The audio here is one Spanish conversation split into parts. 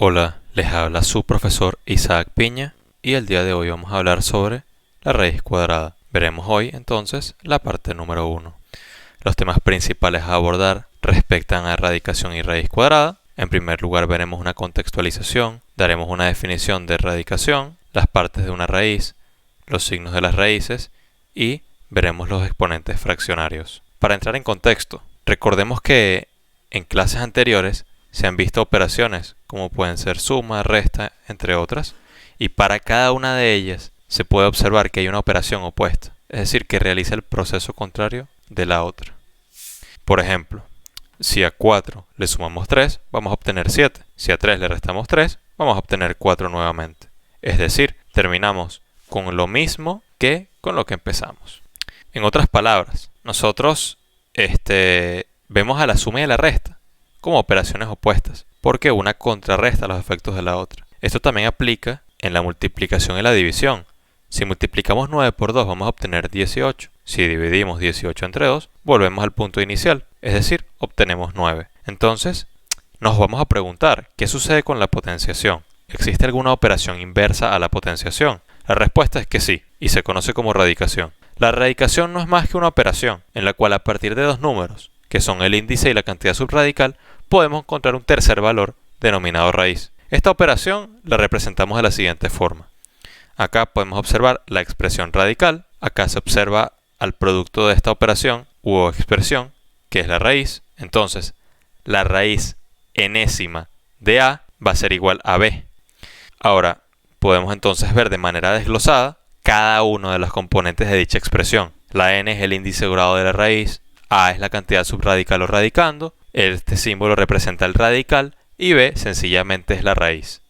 Hola, les habla su profesor Isaac Piña y el día de hoy vamos a hablar sobre la raíz cuadrada. Veremos hoy entonces la parte número 1. Los temas principales a abordar respectan a radicación y raíz cuadrada. En primer lugar veremos una contextualización, daremos una definición de radicación, las partes de una raíz, los signos de las raíces y veremos los exponentes fraccionarios. Para entrar en contexto, recordemos que en clases anteriores se han visto operaciones como pueden ser suma, resta, entre otras, y para cada una de ellas se puede observar que hay una operación opuesta, es decir, que realiza el proceso contrario de la otra. Por ejemplo, si a 4 le sumamos 3, vamos a obtener 7. Si a 3 le restamos 3, vamos a obtener 4 nuevamente. Es decir, terminamos con lo mismo que con lo que empezamos. En otras palabras, nosotros vemos a la suma y a la resta como operaciones opuestas, porque una contrarresta los efectos de la otra. Esto también aplica en la multiplicación y la división. Si multiplicamos 9 por 2 vamos a obtener 18. Si dividimos 18 entre 2, volvemos al punto inicial, es decir, obtenemos 9. Entonces, nos vamos a preguntar, ¿qué sucede con la potenciación? ¿Existe alguna operación inversa a la potenciación? La respuesta es que sí, y se conoce como radicación. La radicación no es más que una operación, en la cual a partir de dos números, que son el índice y la cantidad subradical, podemos encontrar un tercer valor denominado raíz. Esta operación la representamos de la siguiente forma. Acá podemos observar la expresión radical, acá se observa al producto de esta operación u expresión, que es la raíz. Entonces, la raíz enésima de A va a ser igual a B. Ahora, podemos entonces ver de manera desglosada cada uno de los componentes de dicha expresión. La n es el índice grado de la raíz, A es la cantidad subradical o radicando, este símbolo representa el radical y B sencillamente es la raíz.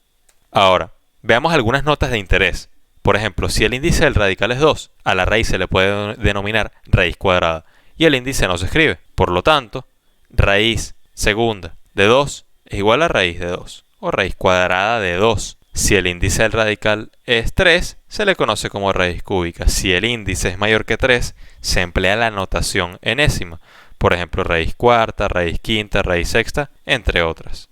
Ahora, veamos algunas notas de interés. Por ejemplo, si el índice del radical es 2, a la raíz se le puede denominar raíz cuadrada y el índice no se escribe. Por lo tanto, raíz segunda de 2 es igual a raíz de 2 o raíz cuadrada de 2. Si el índice del radical es 3, se le conoce como raíz cúbica. Si el índice es mayor que 3, se emplea la notación enésima. Por ejemplo, raíz cuarta, raíz quinta, raíz sexta, entre otras.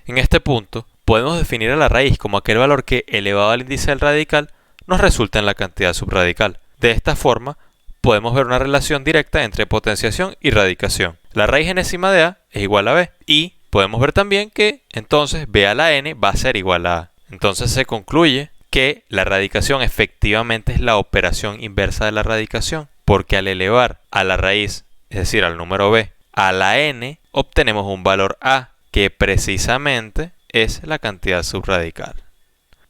En este punto, podemos definir a la raíz como aquel valor que, elevado al índice del radical, nos resulta en la cantidad subradical. De esta forma, podemos ver una relación directa entre potenciación y radicación. La raíz enésima de A es igual a B. Y podemos ver también que, entonces, B a la n va a ser igual a A. Entonces se concluye que la radicación efectivamente es la operación inversa de la radicación, porque al elevar a la raíz, es decir, al número b, a la n, obtenemos un valor a, que precisamente es la cantidad subradical.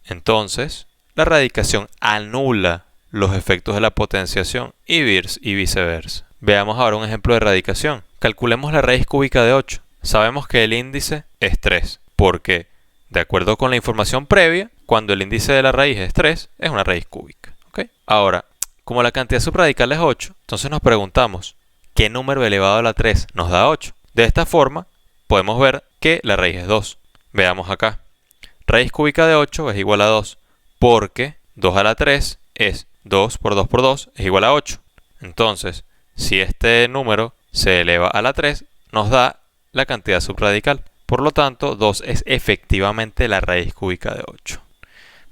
Entonces, la radicación anula los efectos de la potenciación y viceversa. Veamos ahora un ejemplo de radicación. Calculemos la raíz cúbica de 8. Sabemos que el índice es 3, porque de acuerdo con la información previa, cuando el índice de la raíz es 3, es una raíz cúbica. ¿Okay? Ahora, como la cantidad subradical es 8, entonces nos preguntamos, ¿qué número elevado a la 3 nos da 8? De esta forma, podemos ver que la raíz es 2. Veamos acá. Raíz cúbica de 8 es igual a 2, porque 2 a la 3 es 2 por 2 por 2 es igual a 8. Entonces, si este número se eleva a la 3, nos da la cantidad subradical. Por lo tanto, 2 es efectivamente la raíz cúbica de 8.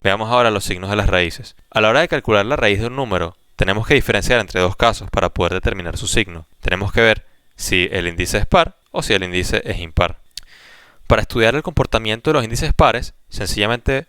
Veamos ahora los signos de las raíces. A la hora de calcular la raíz de un número, tenemos que diferenciar entre dos casos para poder determinar su signo. Tenemos que ver si el índice es par o si el índice es impar. Para estudiar el comportamiento de los índices pares, sencillamente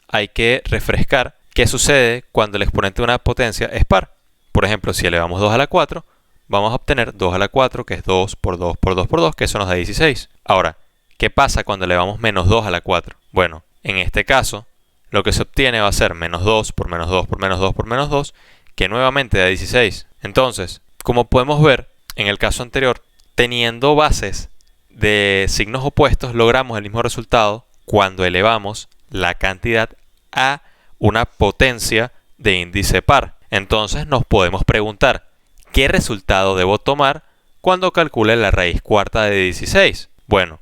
hay que refrescar qué sucede cuando el exponente de una potencia es par. Por ejemplo, si elevamos 2 a la 4, vamos a obtener 2 a la 4, que es 2 por 2 por 2 por 2, que eso nos da 16. Ahora, ¿qué pasa cuando elevamos menos 2 a la 4? Bueno, en este caso, lo que se obtiene va a ser menos 2 por menos 2 por menos 2 por menos 2, que nuevamente da 16. Entonces, como podemos ver, en el caso anterior, teniendo bases de signos opuestos, logramos el mismo resultado cuando elevamos la cantidad a una potencia de índice par. Entonces, nos podemos preguntar, ¿qué resultado debo tomar cuando calcule la raíz cuarta de 16? Bueno,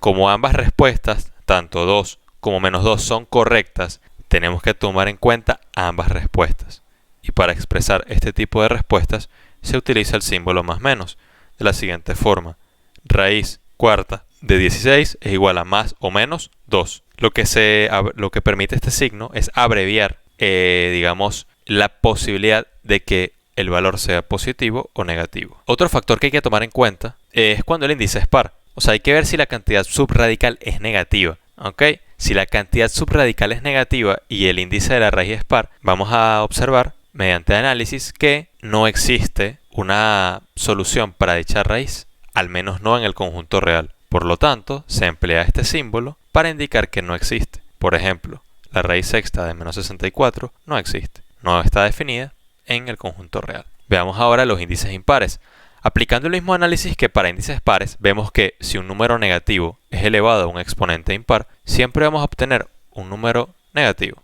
como ambas respuestas, tanto 2 como menos 2 son correctas, tenemos que tomar en cuenta ambas respuestas. Y para expresar este tipo de respuestas, se utiliza el símbolo más menos, de la siguiente forma. Raíz cuarta de 16 es igual a más o menos 2. Lo que permite este signo es abreviar, digamos, la posibilidad de que el valor sea positivo o negativo. Otro factor que hay que tomar en cuenta es cuando el índice es par. O sea, hay que ver si la cantidad subradical es negativa. ¿Ok? Si la cantidad subradical es negativa y el índice de la raíz es par, vamos a observar mediante análisis que no existe una solución para dicha raíz, al menos no en el conjunto real. Por lo tanto, se emplea este símbolo para indicar que no existe. Por ejemplo, la raíz sexta de menos 64 no existe, no está definida en el conjunto real. Veamos ahora los índices impares. Aplicando el mismo análisis que para índices pares, vemos que si un número negativo es elevado a un exponente impar, siempre vamos a obtener un número negativo.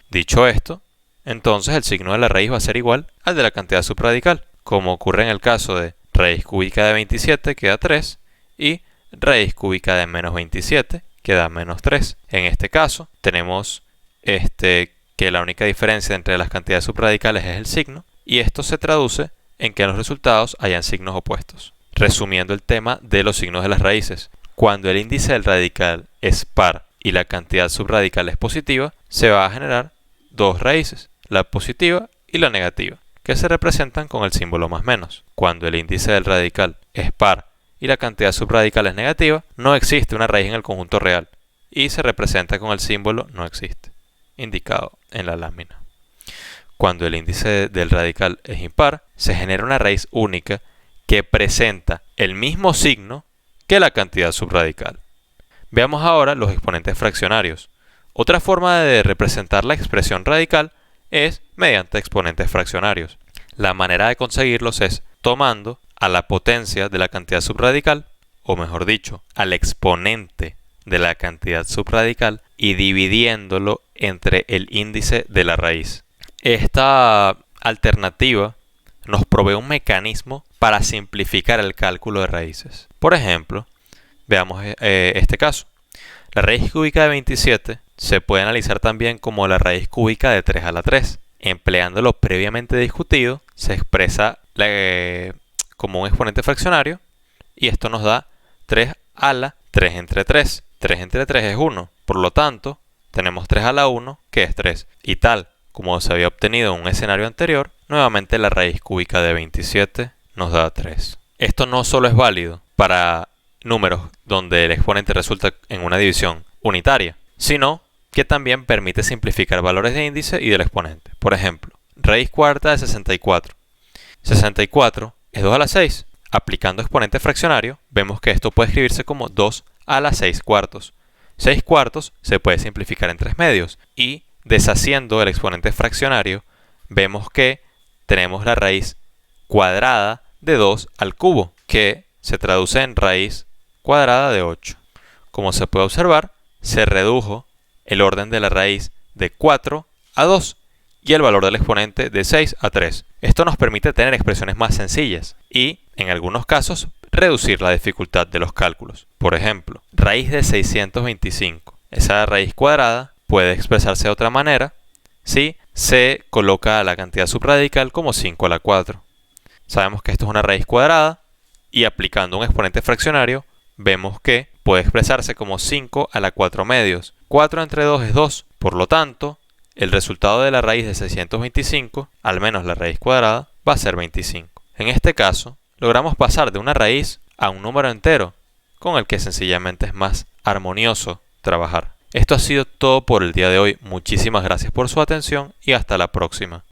Dicho esto, entonces el signo de la raíz va a ser igual al de la cantidad subradical, como ocurre en el caso de raíz cúbica de 27 que da 3 y raíz cúbica de menos 27 que da menos 3. En este caso tenemos que la única diferencia entre las cantidades subradicales es el signo, y esto se traduce en que en los resultados hayan signos opuestos. Resumiendo el tema de los signos de las raíces, cuando el índice del radical es par y la cantidad subradical es positiva, se va a generar dos raíces, la positiva y la negativa, que se representan con el símbolo más menos. Cuando el índice del radical es par y la cantidad subradical es negativa, no existe una raíz en el conjunto real y se representa con el símbolo no existe, indicado en la lámina. Cuando el índice del radical es impar, se genera una raíz única que presenta el mismo signo que la cantidad subradical. Veamos ahora los exponentes fraccionarios. Otra forma de representar la expresión radical es mediante exponentes fraccionarios. La manera de conseguirlos es tomando a la potencia de la cantidad subradical, o mejor dicho, al exponente de la cantidad subradical y dividiéndolo entre el índice de la raíz. Esta alternativa nos provee un mecanismo para simplificar el cálculo de raíces. Por ejemplo, veamos este caso. La raíz cúbica de 27 se puede analizar también como la raíz cúbica de 3 a la 3. Empleando lo previamente discutido, se expresa como un exponente fraccionario y esto nos da 3 a la 3 entre 3. 3 entre 3 es 1, por lo tanto, tenemos 3 a la 1, que es 3. Y tal como se había obtenido en un escenario anterior, nuevamente la raíz cúbica de 27 nos da 3. Esto no solo es válido para números donde el exponente resulta en una división unitaria, sino que también permite simplificar valores de índice y del exponente. Por ejemplo, raíz cuarta de 64. 64 es 2 a la 6. Aplicando exponente fraccionario, vemos que esto puede escribirse como 2 a la 6 cuartos. 6 cuartos se puede simplificar en 3 medios y deshaciendo el exponente fraccionario, vemos que tenemos la raíz cuadrada de 2 al cubo, que se traduce en raíz cuadrada de 8. Como se puede observar, se redujo el orden de la raíz de 4 a 2 y el valor del exponente de 6 a 3. Esto nos permite tener expresiones más sencillas y, en algunos casos, reducir la dificultad de los cálculos. Por ejemplo, raíz de 625. Esa raíz cuadrada puede expresarse de otra manera si se coloca la cantidad subradical como 5 a la 4. Sabemos que esto es una raíz cuadrada y aplicando un exponente fraccionario vemos que puede expresarse como 5 a la 4 medios. 4 entre 2 es 2, por lo tanto, el resultado de la raíz de 625, al menos la raíz cuadrada, va a ser 25. En este caso, logramos pasar de una raíz a un número entero, con el que sencillamente es más armonioso trabajar. Esto ha sido todo por el día de hoy. Muchísimas gracias por su atención y hasta la próxima.